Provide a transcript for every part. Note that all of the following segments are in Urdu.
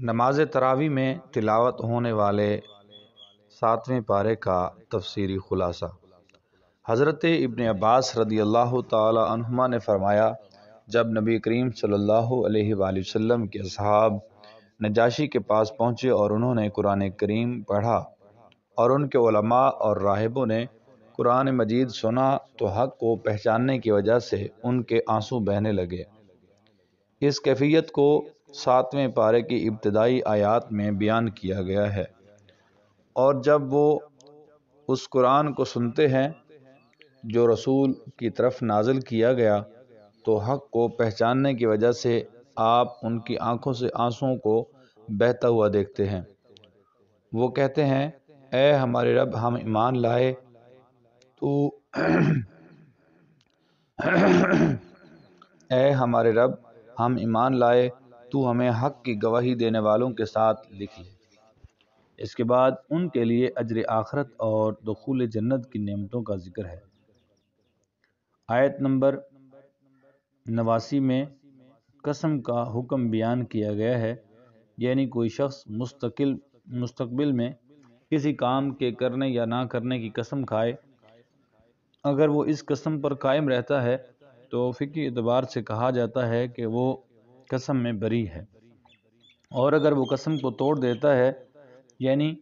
نماز تراویح میں تلاوت ہونے والے 7ویں پارے کا تفسیری خلاصہ۔ حضرت ابن عباس رضی اللہ تعالی عنہما نے فرمایا، جب نبی کریم صلی اللہ علیہ وآلہ وسلم کے اصحاب نجاشی کے پاس پہنچے اور انہوں نے قرآن کریم پڑھا اور ان کے علماء اور راہبوں نے قرآن مجید سنا تو حق کو پہچاننے کی وجہ سے ان کے آنسو بہنے لگے۔ اس کیفیت کو 7ویں پارے کی ابتدائی آیات میں بیان کیا گیا ہے، اور جب وہ اس قرآن کو سنتے ہیں جو رسول کی طرف نازل کیا گیا تو حق کو پہچاننے کی وجہ سے آپ ان کی آنکھوں سے آنسوؤں کو بہتا ہوا دیکھتے ہیں۔ وہ کہتے ہیں، اے ہمارے رب، ہم ایمان لائے اے ہمارے رب، ہم ایمان لائے، تو ہمیں حق کی گواہی دینے والوں کے ساتھ لکھ لے۔ اس کے بعد ان کے لیے اجر آخرت اور دخول جنت کی نعمتوں کا ذکر ہے۔ آیت نمبر 89 میں قسم کا حکم بیان کیا گیا ہے، یعنی کوئی شخص مستقبل میں کسی کام کے کرنے یا نہ کرنے کی قسم کھائے، اگر وہ اس قسم پر قائم رہتا ہے تو فقہی اعتبار سے کہا جاتا ہے کہ وہ قسم میں بری ہے، اور اگر وہ قسم کو توڑ دیتا ہے، یعنی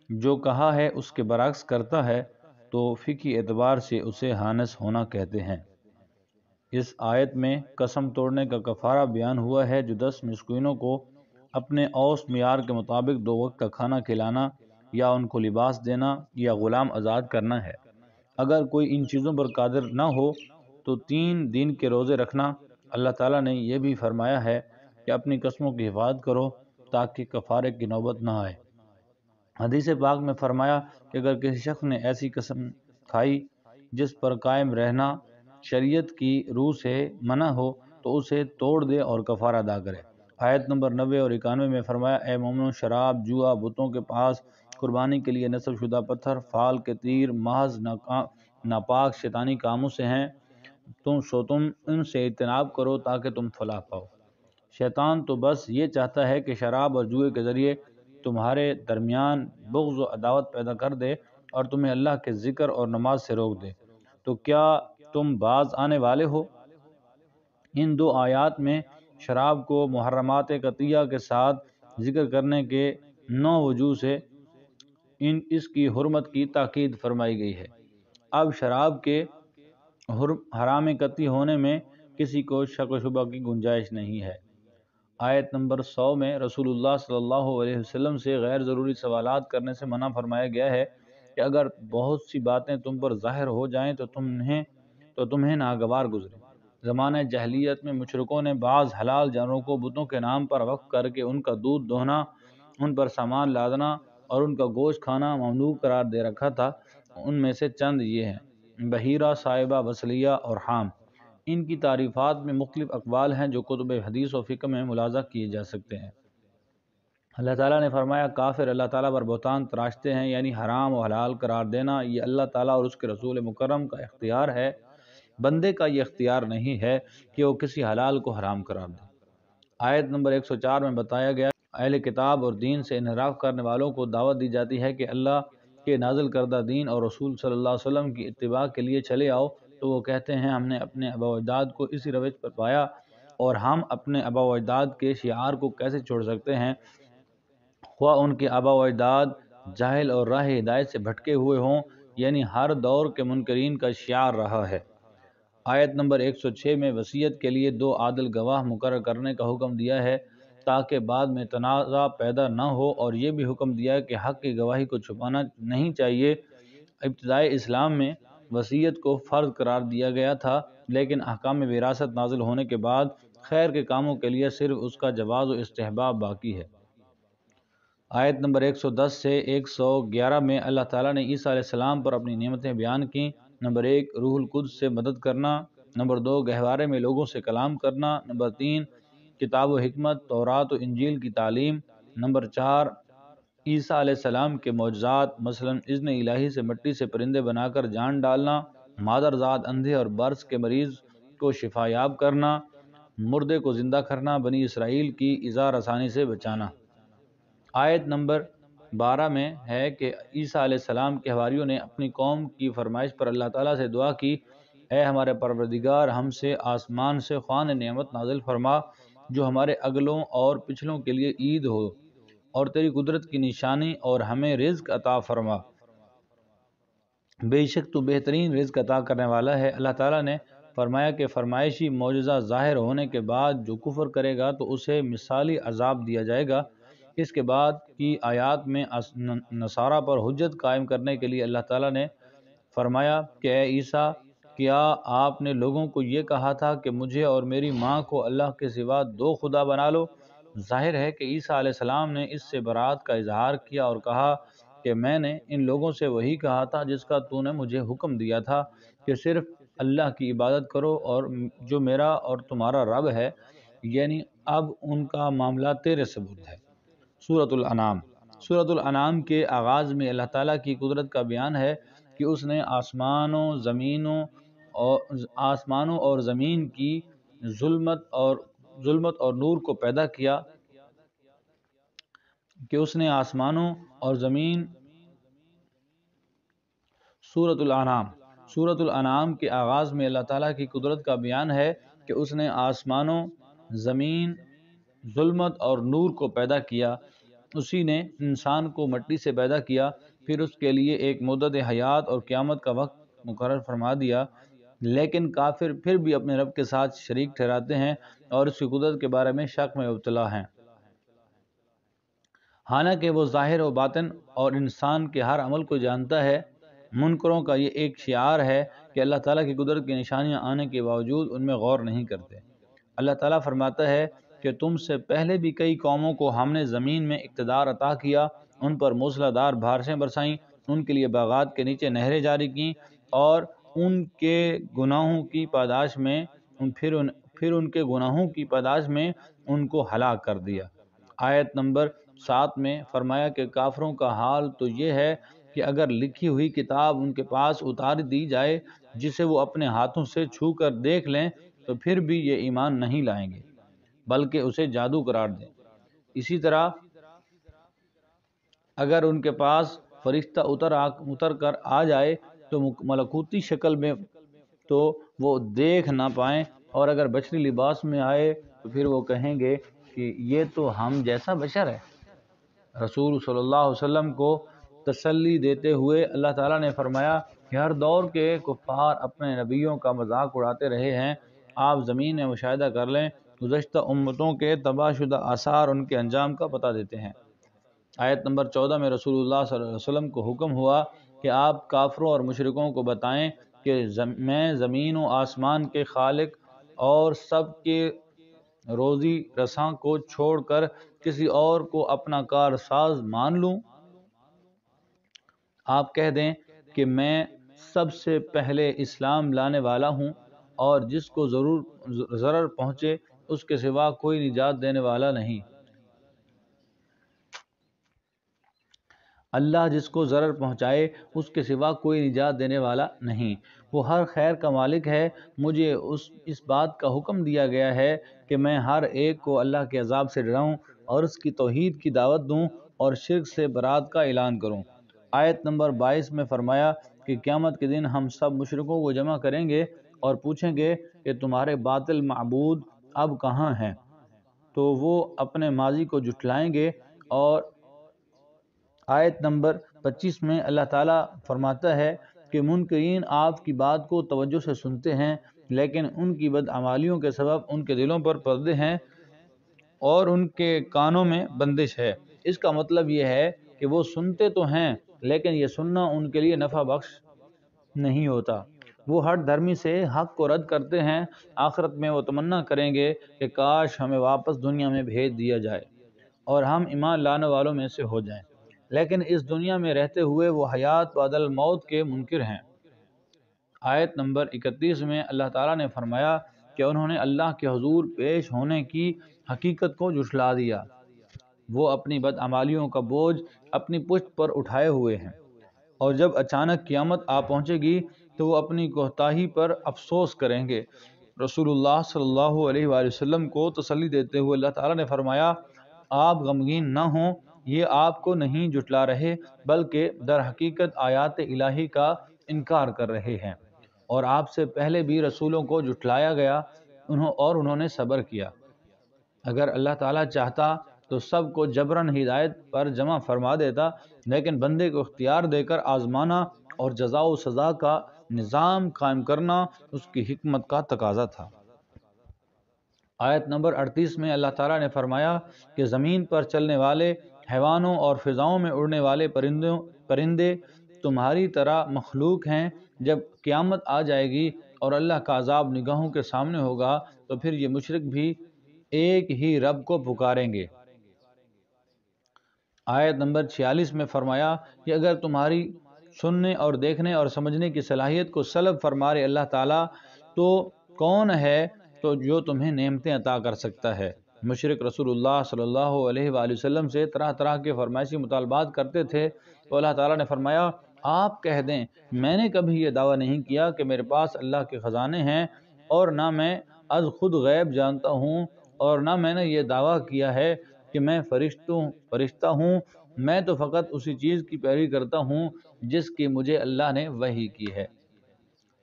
جو کہا ہے اس کے برعکس کرتا ہے، تو فقہی اعتبار سے اسے حانث ہونا کہتے ہیں۔ اس آیت میں قسم توڑنے کا کفارہ بیان ہوا ہے، جو 10 مسکینوں کو اپنے اوس معیار کے مطابق 2 وقت کا کھانا کھلانا یا ان کو لباس دینا یا غلام آزاد کرنا ہے۔ اگر کوئی ان چیزوں پر قادر نہ ہو تو 3 دن کے روزے رکھنا۔ اللہ تعالیٰ نے یہ بھی فرمایا ہے کہ اپنی قسموں کی حفاظت کرو تاکہ کفارے کی نوبت نہ آئے۔ حدیث پاک میں فرمایا کہ اگر کسی شخص نے ایسی قسم کھائی جس پر قائم رہنا شریعت کی روح سے منع ہو تو اسے توڑ دے اور کفارہ ادا کرے۔ آیت نمبر 90 اور 91 میں فرمایا، اے مومنو، شراب، جوا، بتوں کے پاس قربانی کے لیے نصب شدہ پتھر، فال کے تیر محض ناپاک شیطانی کاموں سے ہیں، تم ان سے اجتناب کرو تاکہ تم فلاح پاؤ۔ شیطان تو بس یہ چاہتا ہے کہ شراب اور جوئے کے ذریعے تمہارے درمیان بغض و عداوت پیدا کر دے اور تمہیں اللہ کے ذکر اور نماز سے روک دے۔ تو کیا تم باز آنے والے ہو؟ ان 2 آیات میں شراب کو محرمات قطعیہ کے ساتھ ذکر کرنے کے 9 وجوہ سے اس کی حرمت کی تاکید فرمائی گئی ہے۔ اب شراب کے حرام قطعی ہونے میں کسی کو شک و شبہ کی گنجائش نہیں ہے۔ آیت نمبر 100 میں رسول اللہ صلی اللہ علیہ وسلم سے غیر ضروری سوالات کرنے سے منع فرمایا گیا ہے کہ اگر بہت سی باتیں تم پر ظاہر ہو جائیں تو تمہیں ناگوار گزرے۔ زمانہ جاہلیت میں مشرکوں نے بعض حلال جانوروں کو بتوں کے نام پر وقف کر کے ان کا دودھ دوہنا، ان پر سامان لادنا اور ان کا گوشت کھانا ممنوع قرار دے رکھا تھا۔ ان میں سے چند یہ ہیں: بحیرہ، صائبہ، وصلیہ اور حام۔ ان کی تعریفات میں مختلف اقوال ہیں جو کتب حدیث و فقہ میں ملاحظہ کیے جا سکتے ہیں۔ اللہ تعالیٰ نے فرمایا، کافر اللہ تعالیٰ پر بہتان تراشتے ہیں، یعنی حرام و حلال قرار دینا یہ اللہ تعالیٰ اور اس کے رسول مکرم کا اختیار ہے، بندے کا یہ اختیار نہیں ہے کہ وہ کسی حلال کو حرام قرار دے۔ آیت نمبر 104 میں بتایا گیا، اہل کتاب اور دین سے انحراف کرنے والوں کو دعوت دی جاتی ہے کہ اللہ کے نازل کردہ دین اور رسول صلی اللہ علیہ وسلم کی اتباع کے لیے چلے آؤ، تو وہ کہتے ہیں ہم نے اپنے آباء و اجداد کو اسی روش پر پایا اور ہم اپنے آباء و اجداد کے شعار کو کیسے چھوڑ سکتے ہیں، خواہ ان کے آباء و اجداد جاہل اور راہ ہدایت سے بھٹکے ہوئے ہوں، یعنی ہر دور کے منکرین کا شعار رہا ہے۔ آیت نمبر 106 میں وصیت کے لیے 2 عادل گواہ مقرر کرنے کا حکم دیا ہے تاکہ بعد میں تنازع پیدا نہ ہو، اور یہ بھی حکم دیا ہے کہ حق کی گواہی کو چھپانا نہیں چاہیے۔ ابتدائی اسلام میں وصیت کو فرض قرار دیا گیا تھا، لیکن احکام وراثت نازل ہونے کے بعد خیر کے کاموں کے لیے صرف اس کا جواز و استحباب باقی ہے۔ آیت نمبر 110 سے 111 میں اللہ تعالیٰ نے عیسیٰ علیہ السلام پر اپنی نعمتیں بیان کیں۔ نمبر 1 روح القدس سے مدد کرنا، نمبر 2 گہوارے میں لوگوں سے کلام کرنا، نمبر 3 کتاب و حکمت، تورات و انجیل کی تعلیم، نمبر 4 عیسیٰ علیہ السلام کے معجزات، مثلا اذن الہی سے مٹی سے پرندے بنا کر جان ڈالنا، مادرزاد اندھے اور برس کے مریض کو شفا یاب کرنا، مردے کو زندہ کرنا، بنی اسرائیل کی ایذا رسانی سے بچانا۔ آیت نمبر 12 میں ہے کہ عیسیٰ علیہ السلام کے حواریوں نے اپنی قوم کی فرمائش پر اللہ تعالیٰ سے دعا کی، اے ہمارے پروردگار، ہم سے آسمان سے خوان نعمت نازل فرما جو ہمارے اگلوں اور پچھلوں کے لیے عید ہو، اور تیری قدرت کی نشانی، اور ہمیں رزق عطا فرما، بے شک تو بہترین رزق عطا کرنے والا ہے۔ اللہ تعالیٰ نے فرمایا کہ فرمائشی معجزہ ظاہر ہونے کے بعد جو کفر کرے گا تو اسے مثالی عذاب دیا جائے گا۔ اس کے بعد کی آیات میں نصارہ پر حجت قائم کرنے کے لیے اللہ تعالیٰ نے فرمایا کہ اے عیسیٰ، کیا آپ نے لوگوں کو یہ کہا تھا کہ مجھے اور میری ماں کو اللہ کے سوا دو خدا بنا لو؟ ظاہر ہے کہ عیسیٰ علیہ السلام نے اس سے برات کا اظہار کیا اور کہا کہ میں نے ان لوگوں سے وہی کہا تھا جس کا تو نے مجھے حکم دیا تھا کہ صرف اللہ کی عبادت کرو اور جو میرا اور تمہارا رب ہے، یعنی اب ان کا معاملہ تیرے سپرد ہے۔ سورۃ الانعام۔ سورۃ الانعام کے آغاز میں اللہ تعالیٰ کی قدرت کا بیان ہے کہ اس نے آسمانوں اور زمین کی ظلمت اور نور کو پیدا کیا، کہ اس نے آسمانوں اور زمین۔ سورۃ الانعام۔ سورۃ الانعام کے آغاز میں اللہ تعالیٰ کی قدرت کا بیان ہے کہ اس نے آسمانوں، زمین، ظلمت اور نور کو پیدا کیا۔ اسی نے انسان کو مٹی سے پیدا کیا، پھر اس کے لیے ایک مدت حیات اور قیامت کا وقت مقرر فرما دیا، لیکن کافر پھر بھی اپنے رب کے ساتھ شریک ٹھہراتے ہیں اور اس کی قدرت کے بارے میں شک میں مبتلا ہیں، حالانکہ وہ ظاہر و باطن اور انسان کے ہر عمل کو جانتا ہے۔ منکروں کا یہ ایک شعار ہے کہ اللہ تعالیٰ کی قدرت کی نشانیاں آنے کے باوجود ان میں غور نہیں کرتے۔ اللہ تعالیٰ فرماتا ہے کہ تم سے پہلے بھی کئی قوموں کو ہم نے زمین میں اقتدار عطا کیا، ان پر موسلا دار بارشیں برسائیں، ان کے لیے باغات کے نیچے نہریں جاری کیں، اور ان کے گناہوں کی پاداش میں ان کے گناہوں کی پاداش میں ان کو ہلاک کر دیا۔ آیت نمبر 7 میں فرمایا کہ کافروں کا حال تو یہ ہے کہ اگر لکھی ہوئی کتاب ان کے پاس اتار دی جائے جسے وہ اپنے ہاتھوں سے چھو کر دیکھ لیں تو پھر بھی یہ ایمان نہیں لائیں گے بلکہ اسے جادو قرار دیں۔ اسی طرح اگر ان کے پاس فرشتہ اتر کر آ جائے تو ملکوتی شکل میں تو وہ دیکھ نہ پائیں، اور اگر بشری لباس میں آئے تو پھر وہ کہیں گے کہ یہ تو ہم جیسا بشر ہے۔ رسول صلی اللہ علیہ وسلم کو تسلی دیتے ہوئے اللہ تعالیٰ نے فرمایا کہ ہر دور کے کفار اپنے نبیوں کا مذاق اڑاتے رہے ہیں۔ آپ زمین میں مشاہدہ کر لیں، گزشتہ امتوں کے تباہ شدہ آثار ان کے انجام کا پتہ دیتے ہیں۔ آیت نمبر 14 میں رسول اللہ صلی اللہ علیہ وسلم کو حکم ہوا کہ آپ کافروں اور مشرکوں کو بتائیں کہ میں زمین و آسمان کے خالق اور سب کے روزی رساں کو چھوڑ کر کسی اور کو اپنا کار ساز مان لوں؟ آپ کہہ دیں کہ میں سب سے پہلے اسلام لانے والا ہوں، اور جس کو ضرر پہنچے اس کے سوا کوئی نجات دینے والا نہیں۔ اللہ جس کو ضرر پہنچائے اس کے سوا کوئی نجات دینے والا نہیں، وہ ہر خیر کا مالک ہے۔ مجھے اس بات کا حکم دیا گیا ہے کہ میں ہر ایک کو اللہ کے عذاب سے ڈراؤں اور اس کی توحید کی دعوت دوں اور شرک سے برات کا اعلان کروں۔ آیت نمبر 22 میں فرمایا کہ قیامت کے دن ہم سب مشرکوں کو جمع کریں گے اور پوچھیں گے کہ تمہارے باطل معبود اب کہاں ہیں؟ تو وہ اپنے ماضی کو جھٹلائیں گے۔ اور آیت نمبر 25 میں اللہ تعالیٰ فرماتا ہے کہ منکرین آپ کی بات کو توجہ سے سنتے ہیں، لیکن ان کی بدعمالیوں کے سبب ان کے دلوں پر پردے ہیں اور ان کے کانوں میں بندش ہے۔ اس کا مطلب یہ ہے کہ وہ سنتے تو ہیں لیکن یہ سننا ان کے لیے نفع بخش نہیں ہوتا۔ وہ ہر دھرمی سے حق کو رد کرتے ہیں۔ آخرت میں وہ تمنا کریں گے کہ کاش ہمیں واپس دنیا میں بھیج دیا جائے اور ہم ایمان لانے والوں میں سے ہو جائیں، لیکن اس دنیا میں رہتے ہوئے وہ حیات بعد الموت کے منکر ہیں۔ آیت نمبر 31 میں اللہ تعالیٰ نے فرمایا کہ انہوں نے اللہ کے حضور پیش ہونے کی حقیقت کو جھٹلا دیا، وہ اپنی بدعمالیوں کا بوجھ اپنی پشت پر اٹھائے ہوئے ہیں، اور جب اچانک قیامت آ پہنچے گی تو وہ اپنی کوتاہی پر افسوس کریں گے رسول اللہ صلی اللہ علیہ وآلہ وسلم کو تسلی دیتے ہوئے اللہ تعالیٰ نے فرمایا آپ غمگین نہ ہوں، یہ آپ کو نہیں جھٹلا رہے بلکہ در حقیقت آیات الہی کا انکار کر رہے ہیں، اور آپ سے پہلے بھی رسولوں کو جھٹلایا گیا انہوں نے صبر کیا۔ اگر اللہ تعالیٰ چاہتا تو سب کو جبراً ہدایت پر جمع فرما دیتا، لیکن بندے کو اختیار دے کر آزمانا اور جزا و سزا کا نظام قائم کرنا اس کی حکمت کا تقاضا تھا۔ آیت نمبر 38 میں اللہ تعالیٰ نے فرمایا کہ زمین پر چلنے والے حیوانوں اور فضاؤں میں اڑنے والے پرندے تمہاری طرح مخلوق ہیں۔ جب قیامت آ جائے گی اور اللہ کا عذاب نگاہوں کے سامنے ہوگا تو پھر یہ مشرک بھی ایک ہی رب کو پکاریں گے۔ آیت نمبر 46 میں فرمایا کہ اگر تمہاری سننے اور دیکھنے اور سمجھنے کی صلاحیت کو سلب فرمائے اللہ تعالیٰ تو کون ہے تو جو تمہیں نعمتیں عطا کر سکتا ہے۔ مشرک رسول اللہ صلی اللہ علیہ وآلہ وسلم سے طرح طرح کے فرمائشی مطالبات کرتے تھے تو اللہ تعالیٰ نے فرمایا آپ کہہ دیں میں نے کبھی یہ دعویٰ نہیں کیا کہ میرے پاس اللہ کے خزانے ہیں، اور نہ میں از خود غیب جانتا ہوں، اور نہ میں نے یہ دعویٰ کیا ہے کہ میں فرشتہ ہوں، میں تو فقط اسی چیز کی پیروی کرتا ہوں جس کی مجھے اللہ نے وحی کی ہے۔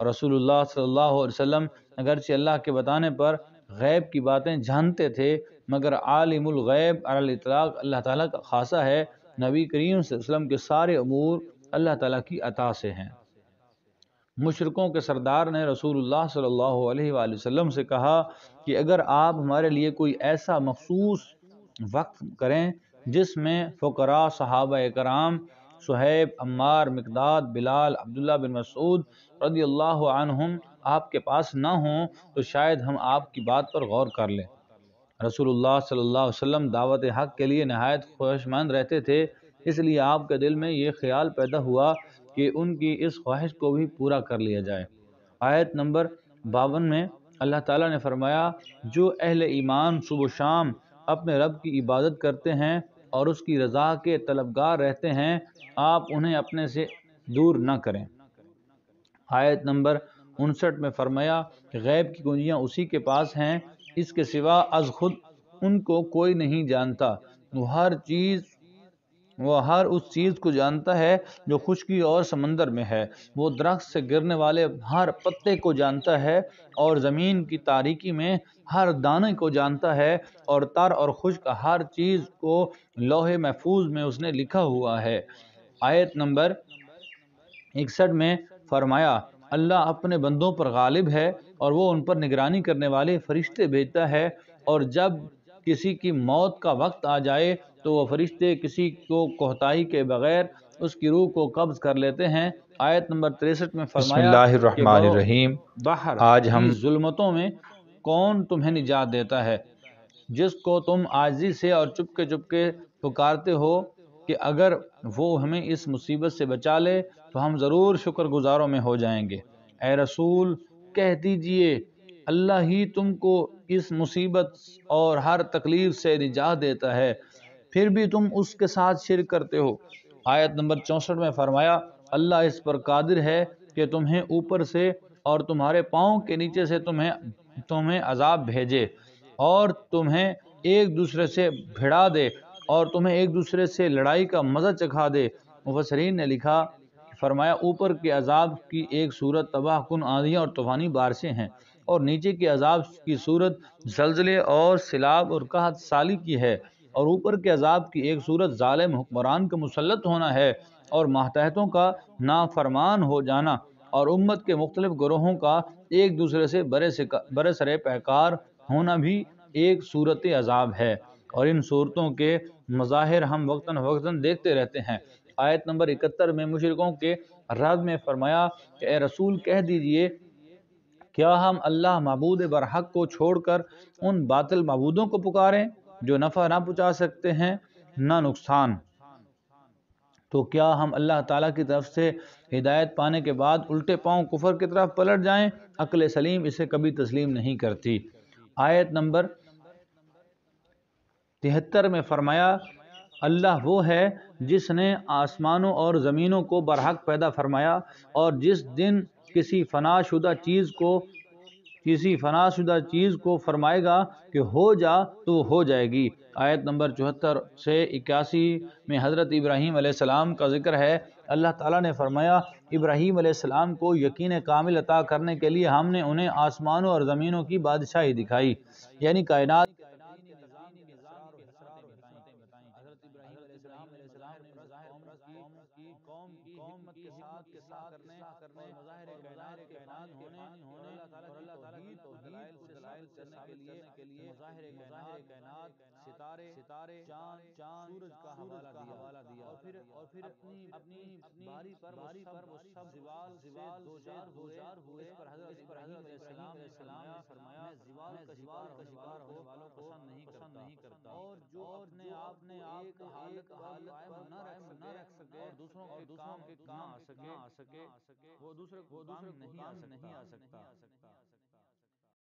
رسول اللہ صلی اللہ علیہ وسلم اگرچہ اللہ کے بتانے پر غیب کی باتیں جانتے تھے، مگر عالم الغیب علی الاطلاق اللہ تعالیٰ کا خاصہ ہے۔ نبی کریم صلی اللہ علیہ وسلم کے سارے امور اللہ تعالیٰ کی عطا سے ہیں۔ مشرکوں کے سردار نے رسول اللہ صلی اللہ علیہ وآلہ وسلم سے کہا کہ اگر آپ ہمارے لیے کوئی ایسا مخصوص وقت کریں جس میں فقراء، صحابہ کرام، صہیب، عمار، مقداد، بلال، عبداللہ بن مسعود رضی اللہ عنہم آپ کے پاس نہ ہوں تو شاید ہم آپ کی بات پر غور کر لیں۔ رسول اللہ صلی اللہ علیہ وسلم دعوت حق کے لیے نہایت خواہشمند رہتے تھے، اس لیے آپ کے دل میں یہ خیال پیدا ہوا کہ ان کی اس خواہش کو بھی پورا کر لیا جائے۔ آیت نمبر 52 میں اللہ تعالیٰ نے فرمایا جو اہل ایمان صبح و شام اپنے رب کی عبادت کرتے ہیں اور اس کی رضا کے طلبگار رہتے ہیں، آپ انہیں اپنے سے دور نہ کریں۔ آیت نمبر 59 میں فرمایا کہ غیب کی کنجیاں اسی کے پاس ہیں، اس کے سوا از خود ان کو کوئی نہیں جانتا۔ وہ ہر اس چیز کو جانتا ہے جو خشکی اور سمندر میں ہے، وہ درخت سے گرنے والے ہر پتے کو جانتا ہے اور زمین کی تاریکی میں ہر دانے کو جانتا ہے، اور تر اور خشک ہر چیز کو لوح محفوظ میں اس نے لکھا ہوا ہے۔ آیت نمبر 61 میں فرمایا اللہ اپنے بندوں پر غالب ہے اور وہ ان پر نگرانی کرنے والے فرشتے بھیجتا ہے، اور جب کسی کی موت کا وقت آ جائے تو وہ فرشتے کسی کو کوتاہی کے بغیر اس کی روح کو قبض کر لیتے ہیں۔ آیت نمبر 63 میں بسم فرمایا اللہ کہ الرحمن الرحیم۔ بحر آج ہم کی ظلمتوں میں کون تمہیں نجات دیتا ہے، جس کو تم عاجزی سے اور چپکے پکارتے ہو کہ اگر وہ ہمیں اس مصیبت سے بچا لے تو ہم ضرور شکر گزاروں میں ہو جائیں گے۔ اے رسول کہہ دیجئے اللہ ہی تم کو اس مصیبت اور ہر تکلیف سے نجات دیتا ہے، پھر بھی تم اس کے ساتھ شرک کرتے ہو۔ آیت نمبر 64 میں فرمایا اللہ اس پر قادر ہے کہ تمہیں اوپر سے اور تمہارے پاؤں کے نیچے سے تمہیں عذاب بھیجے اور تمہیں ایک دوسرے سے بھڑا دے اور تمہیں ایک دوسرے سے لڑائی کا مزہ چکھا دے۔ مفسرین نے لکھا فرمایا اوپر کے عذاب کی ایک صورت تباہ کن آندھیاں اور طوفانی بارشیں ہیں، اور نیچے کے عذاب کی صورت زلزلے اور سیلاب اور قحط سالی کی ہے، اور اوپر کے عذاب کی ایک صورت ظالم حکمران کا مسلط ہونا ہے، اور ماتحتوں کا نافرمان ہو جانا، اور امت کے مختلف گروہوں کا ایک دوسرے سے برے سرے پیکار ہونا بھی ایک صورت عذاب ہے، اور ان صورتوں کے مظاہر ہم وقتاً فوقتاً دیکھتے رہتے ہیں۔ آیت نمبر 71 میں مشرکوں کے رد میں فرمایا کہ اے رسول کہہ دیجئے کیا ہم اللہ معبود برحق کو چھوڑ کر ان باطل معبودوں کو پکاریں جو نفع نہ پہنچا سکتے ہیں نہ نقصان؟ تو کیا ہم اللہ تعالیٰ کی طرف سے ہدایت پانے کے بعد الٹے پاؤں کفر کی طرف پلٹ جائیں؟ عقل سلیم اسے کبھی تسلیم نہیں کرتی۔ آیت نمبر 73 میں فرمایا اللہ وہ ہے جس نے آسمانوں اور زمینوں کو برحق پیدا فرمایا، اور جس دن کسی فنا شدہ چیز کو کسی فنا شدہ چیز کو فرمائے گا کہ ہو جا تو ہو جائے گی۔ آیت نمبر 74 سے 81 میں حضرت ابراہیم علیہ السلام کا ذکر ہے۔ اللہ تعالیٰ نے فرمایا، ابراہیم علیہ السلام کو یقین کامل عطا کرنے کے لیے ہم نے انہیں آسمانوں اور زمینوں کی بادشاہی دکھائی، یعنی کائنات قوم کی حکمت کے ساتھ کرنے اور مظاہر کائنات ہونے اور اللہ تعالیٰ کی دلائل کو ثابت کرنے کے لیے مظاہر کائنات ستارے چاند سورج کا حوالہ دیا اور پھر اپنی باری پر وہ سب زوال سے دوچار ہوئے۔ اس پر حضرت ابراہیم علیہ السلام نے فرمایا میں زوال کا شکار ہونے والوں کو پسند نہیں کرتا، اور جو اپنے آپ ایک حالت پر قائم نہ رکھ سکے اور دوسروں کے کام نہ آ سکے وہ دوسرے کو کام نہیں آ سکتا۔